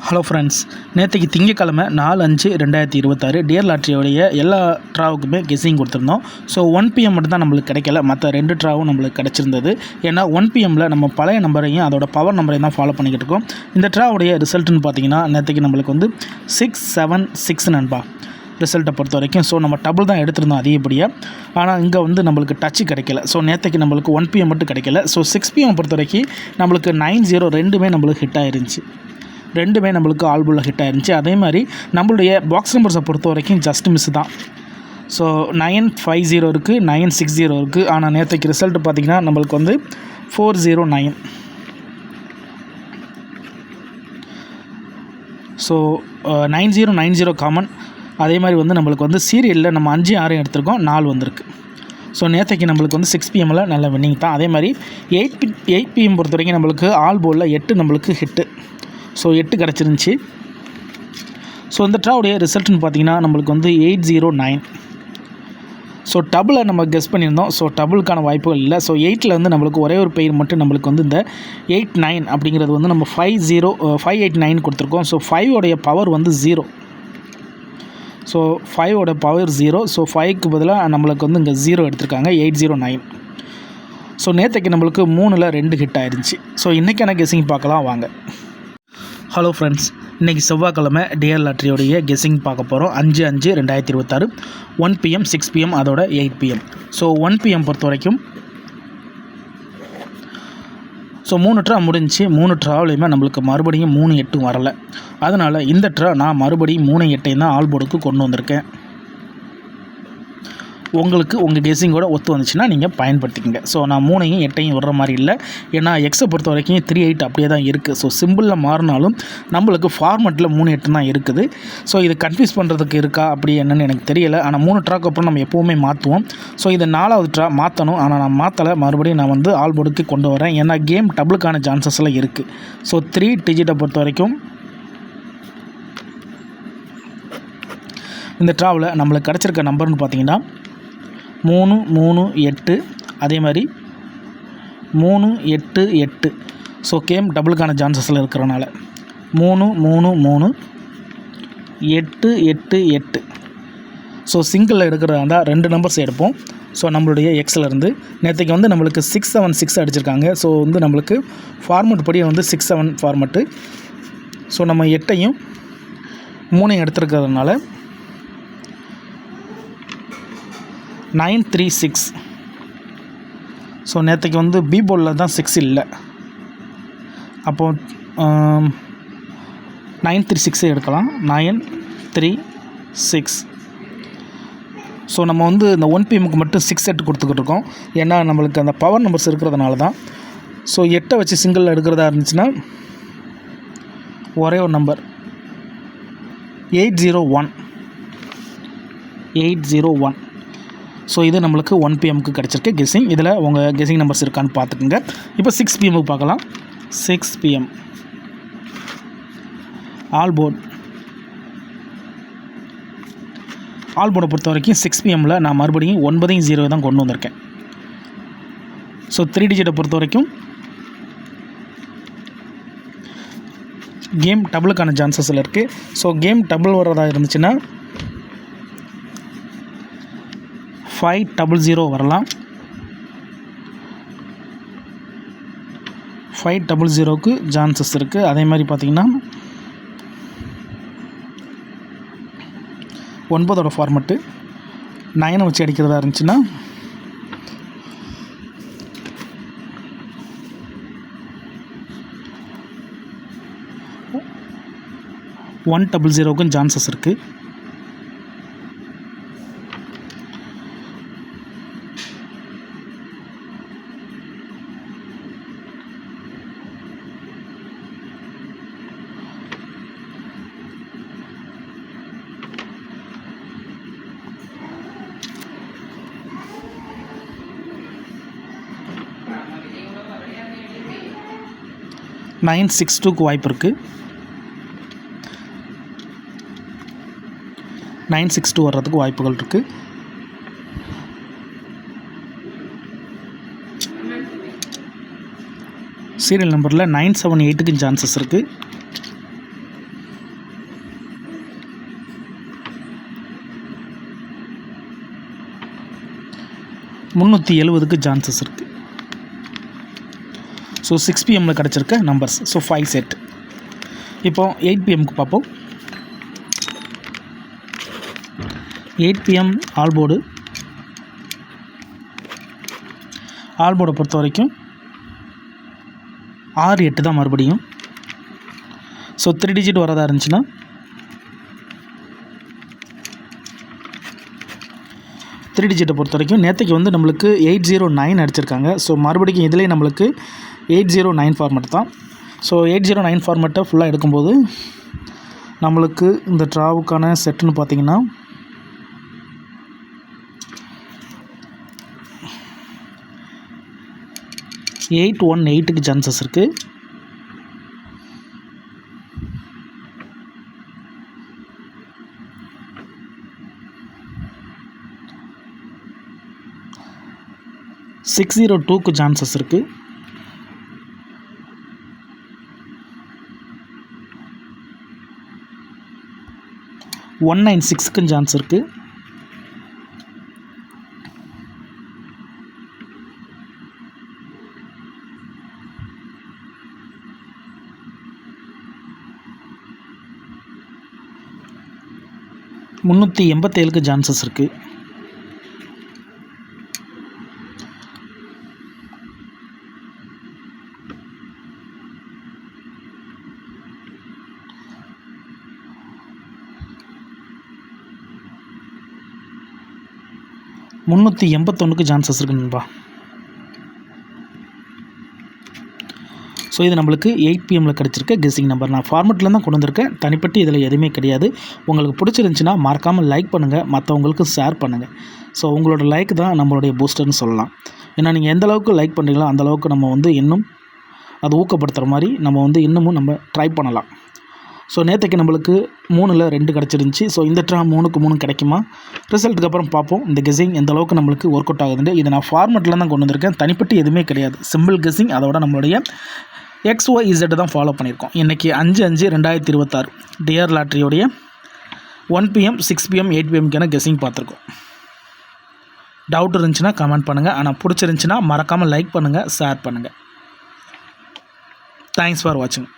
Hello friends, நேற்றுக்கு திங்கக்கிழமை 4/5/2026 dear லாட்ரியோடைய எல்லா ட்ராவுக்குமே கெஸ்ஸிங் கொடுத்துருந்தோம். ஸோ 1 PM மட்டும் தான் நம்மளுக்கு கிடைக்கல, மற்ற 2 ட்ராவும் நம்மளுக்கு கிடச்சிருந்தது. ஏன்னா 1 PMல் நம்ம பழைய நம்பரையும் அதோட பவர் நம்பரையும் தான் ஃபாலோ பண்ணிக்கிட்டு இருக்கோம். இந்த ட்ராவுடைய ரிசல்ட்டுன்னு பார்த்தீங்கன்னா நேற்றுக்கு நம்மளுக்கு வந்து 676 நண்பா ரிசல்ட்டை பொறுத்த வரைக்கும். ஸோ நம்ம டபுள் தான் எடுத்திருந்தோம் அதிகப்படியாக, ஆனால் இங்கே வந்து நம்மளுக்கு டச்சு கிடைக்கல. ஸோ நேற்றுக்கு நம்மளுக்கு 1 PM மட்டும் கிடைக்கல. ஸோ 6 PM பொறுத்த வரைக்கும் நம்மளுக்கு 90 ரெண்டுமே நம்மளுக்கு ஹிட் ஆயிருந்துச்சு, ரெண்டுமே நம்மளுக்கு ஆல்புல்ல ஹிட் ஆயிருந்துச்சு. அதே மாதிரி நம்மளுடைய பாக்ஸ் நம்பர்ஸை பொறுத்த வரைக்கும் ஜஸ்ட் மிஸ் தான். ஸோ 950 இருக்குது, 960 இருக்குது. ஆனால் நேற்றுக்கு ரிசல்ட் பார்த்திங்கன்னா நம்மளுக்கு வந்து 409. So 9090 common. அதே மாதிரி வந்து நம்மளுக்கு வந்து சீரியலில் நம்ம 5 6 எடுத்திருக்கோம், 4 வந்திருக்கு. ஸோ நேற்றுக்கு நம்மளுக்கு வந்து 6 PMல் நல்ல வின்னிங் தான். அதே மாதிரி 8 PM பொறுத்த வரைக்கும் நம்மளுக்கு ஆல் போலில் 8 நம்மளுக்கு ஹிட்டு. ஸோ 8 கிடச்சிருந்துச்சி. ஸோ இந்த ட்ராவுடைய ரிசல்ட்னு பார்த்தீங்கன்னா நம்மளுக்கு வந்து 809. ஸோ டபுளை நம்ம கெஸ் பண்ணியிருந்தோம். ஸோ டபுளுக்கான வாய்ப்புகள் இல்லை. ஸோ 8ல் வந்து நம்மளுக்கு ஒரே ஒரு பெயர் மட்டும் நம்மளுக்கு வந்து இந்த 89 அப்படிங்கிறது வந்து நம்ம 589 கொடுத்துருக்கோம். ஸோ 5 பவர் வந்து 0. So 5 power 0. ஸோ 5க்கு பதிலாக நம்மளுக்கு வந்து இங்கே 0 எடுத்திருக்காங்க, 809. ஸோ நேற்றுக்கு நம்மளுக்கு 3ல் 2 ஹிட் ஆயிருந்துச்சு. ஸோ இன்றைக்கான கெஸ்ஸிங் பார்க்கலாம் வாங்க. ஹலோ ஃப்ரெண்ட்ஸ், இன்றைக்கி செவ்வாய்க்கிழமை டியர் லாட்ரியோடைய கெஸ்ஸிங் பார்க்க போகிறோம். 5/5/2026 1 PM 6 PM அதோட 8 PM. ஸோ 1 PM பொறுத்த வரைக்கும் ஸோ 3 ட்ரா முடிஞ்சு, 3 ட்ராவிலையுமே நம்மளுக்கு மறுபடியும் 3 8 வரலை. அதனால் இந்த ட்ரா நான் மறுபடியும் 3 8 தான் ஆல் போர்டுக்கு கொண்டு வந்திருக்கேன். உங்களுக்கு உங்கள் கெஸ்ஸிங்கோட ஒத்து வந்துச்சுன்னா நீங்கள் பயன்படுத்திக்கங்க. ஸோ நான் 3 8 விடுற மாதிரி இல்லை, ஏன்னா எக்ஸை பொறுத்த வரைக்கும் 3 8 அப்படியே தான் இருக்குது. ஸோ சிம்பிளில் மாறினாலும் நம்மளுக்கு ஃபார்மெட்டில் 3 8 தான் இருக்குது. ஸோ இது கன்ஃபியூஸ் பண்ணுறதுக்கு இருக்கா அப்படி என்னென்னு எனக்கு தெரியலை. ஆனால் 3 ட்ராக்கு அப்புறம் நம்ம எப்போவுமே மாற்றுவோம். ஸோ இது 4வது ட்ரா மாற்றணும், ஆனால் நான் மாற்றலை. மறுபடியும் நான் வந்து ஆல் போர்டுக்கு கொண்டு வரேன், ஏன்னா கேம் டபுளுக்கான சான்சஸ்லாம் இருக்குது. ஸோ 3 டிஜிட்டை பொறுத்த வரைக்கும் இந்த ட்ராவில் நம்மளுக்கு கிடச்சிருக்க நம்பர்னு பார்த்தீங்கன்னா 3 3 8, அதே மாதிரி 3 8 8. ஸோ கேம் டபுளுக்கான சான்சஸில் இருக்கிறனால 3 3 3 8 8 8. ஸோ சிங்கிளில் எடுக்கிறதா இருந்தால் 2 நம்பர்ஸ் எடுப்போம். ஸோ நம்மளுடைய எக்ஸிலேருந்து நேற்றுக்கு வந்து நம்மளுக்கு 676 அடிச்சிருக்காங்க. ஸோ வந்து நம்மளுக்கு ஃபார்மெட் படி வந்து 67 ஃபார்மெட்டு. ஸோ நம்ம 8ஐயும் 3ஐயும் எடுத்துருக்கிறதுனால 936. ஸோ நேற்றுக்கு வந்து பி போர்டில் தான் 6 இல்லை, அப்போது 936 எடுக்கலாம். 936. ஸோ நம்ம வந்து இந்த 1 PMக்கு மட்டும் 6 8 கொடுத்துக்கிட்டு இருக்கோம், ஏன்னா நம்மளுக்கு அந்த பவர் நம்பர்ஸ் இருக்கிறதுனால தான். ஸோ 8 வச்சு சிங்கிளில் எடுக்கிறதா இருந்துச்சுன்னா ஒரே ஒரு நம்பர் 801. 801. ஸோ இது நம்மளுக்கு 1 PMக்கு கிடச்சிருக்கு கெஸ்ஸிங். இதில் உங்கள் கெஸ்ஸிங் நம்பர்ஸ் இருக்கான்னு பார்த்துக்குங்க. இப்போ 6 PMக்கு பார்க்கலாம். 6 PM ஆல் போர்டு. ஆல் போர்டை பொறுத்த வரைக்கும் 6 PMல் நான் மறுபடியும் 9 தான் கொண்டு வந்திருக்கேன். ஸோ 3 டிஜிட்டை பொறுத்த வரைக்கும் கேம் டபுளுக்கான சான்சஸில் இருக்குது. ஸோ கேம் டபுள் வர்றதா இருந்துச்சுன்னா 500 வரலாம். 500க்கு சான்சஸ் இருக்குது. அதே மாதிரி பார்த்திங்கன்னா 9 ஃபார்மெட்டு 9 வச்சு அடிக்கிறதா இருந்துச்சுன்னா 100க்கும் சான்சஸ் இருக்குது. - 962க்கு வாய்ப்பு இருக்குது. 962 வர்றதுக்கு வாய்ப்புகள் இருக்குது. சீரியல் நம்பரில் 978க்கு சான்சஸ் இருக்குது. 370க்கு சான்சஸ் இருக்குது. ஸோ 6 PM கிடச்சிருக்க நம்பர்ஸ். So 5 set. இப்போ 8 PMக்கு பார்ப்போம். 8 PM ஆல் போர்டை பொறுத்த வரைக்கும் 6 8 தான் மறுபடியும். ஸோ 3 டிஜிட் வரதா இருந்துச்சுன்னா 3 டிஜிட்டை பொறுத்த வரைக்கும் நேற்றுக்கு வந்து நம்மளுக்கு 809 அடிச்சிருக்காங்க. ஸோ மறுபடியும் இதிலே நம்மளுக்கு 809 ஃபார்மேட் தான். ஸோ 809 ஃபார்மேட்டை ஃபுல்லாக எடுக்கும்போது நம்மளுக்கு இந்த ட்ராவுக்கான செட்டுன்னு பார்த்தீங்கன்னா 818க்கு சான்சஸ் இருக்குது. சிக்ஸ் 602க்கு சான்சஸ் இருக்குது. 196க்கு சான்ஸ் இருக்குது. 387க்கு சான்சஸ் இருக்குது. 381க்கு சான்சஸ் இருக்குது நண்பா. ஸோ இது நம்மளுக்கு 8 PMல கிடச்சிருக்க கெஸ்ஸிங் நம்பர். நான் ஃபார்மெட்டில் தான் கொண்டு வந்திருக்கேன். தனிப்பட்டு இதில் எதுவுமே கிடையாது. உங்களுக்கு பிடிச்சிருந்துச்சின்னா மறக்காமல் லைக் பண்ணுங்கள், மற்றவங்களுக்கு ஷேர் பண்ணுங்கள். ஸோ உங்களோட லைக் தான் நம்மளுடைய பூஸ்டர்னு சொல்லலாம். ஏன்னா நீங்கள் எந்த அளவுக்கு லைக் பண்ணுறீங்களோ அந்த அளவுக்கு நம்ம வந்து இன்னும் அது ஊக்கப்படுத்துகிற மாதிரி நம்ம வந்து இன்னமும் நம்ம ட்ரை பண்ணலாம். ஸோ நேற்றுக்கு நம்மளுக்கு 3ல் 2 கிடச்சிருந்துச்சி. ஸோ இந்த ட்ரா 3க்கு 3 கிடைக்குமா? ரிசல்ட்டுக்கு அப்புறம் பார்ப்போம் இந்த கெஸ்ஸிங் எந்த அளவுக்கு நம்மளுக்கு ஒர்க் அவுட் ஆகுதுன்னு. இதை நான் ஃபார்மெட்டில் தான் கொண்டு வந்திருக்கேன். தனிப்பட்டு எதுவுமே கிடையாது. Simple guessing. அதோட நம்மளுடைய XYZ தான் ஃபாலோ பண்ணியிருக்கோம். இன்றைக்கி 5/5/2026 டிஆர் லாட்ரியோடைய 1 PM 6 PM 8 PMக்கான கெஸ்ஸிங் பார்த்துருக்கோம். டவுட் இருந்துச்சுன்னா கமெண்ட் பண்ணுங்கள். ஆனால் பிடிச்சிருந்துச்சின்னா மறக்காமல் லைக் பண்ணுங்கள், ஷேர் பண்ணுங்கள். தேங்க்ஸ் ஃபார் வாட்சிங்.